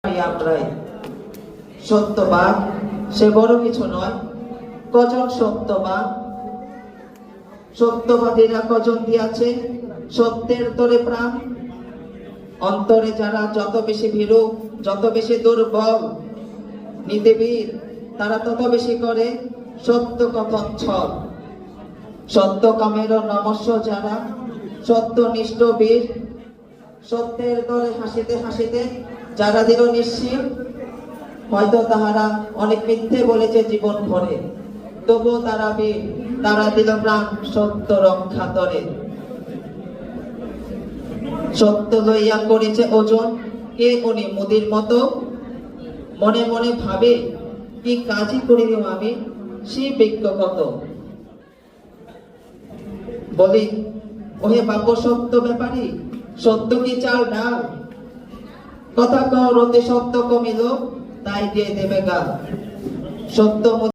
আমরাই সত্যবান সে বড় কিছু নয়, কজন সত্যবান, সত্যবাদীরা কজন দিয়াছে সত্যের তরে প্রাণ। অন্তরে যারা যত বেশি ভীরু, যত বেশি দুর্বল নীতিবীর, তারা তত বেশি করে সত্য কথন ছল। সত্য কামের নমস্য যারা সত্যনিষ্ঠ বীর, সত্যের তরে হাসিতে হাসিতে যারা দিল নিশ্চিত। হয়তো তাহারা অনেক মিথ্যে বলেছে জীবন ভরে, তবুও তারা বীর, তারা দিল প্রাণ সত্য রক্ষা তরে। সত্য লইয়া করেছে ওজন কে উনি মুদির মতো, মনে মনে ভাবে কি কাজই করিব আমি সে বিজ্ঞ কত। বলি ওহে বাক্য সত্য ব্যাপারী, সত্য কি চাল ডাল, কথা কর অতি সত্য কমিল তাই দিয়ে দেবে গাল। সত্য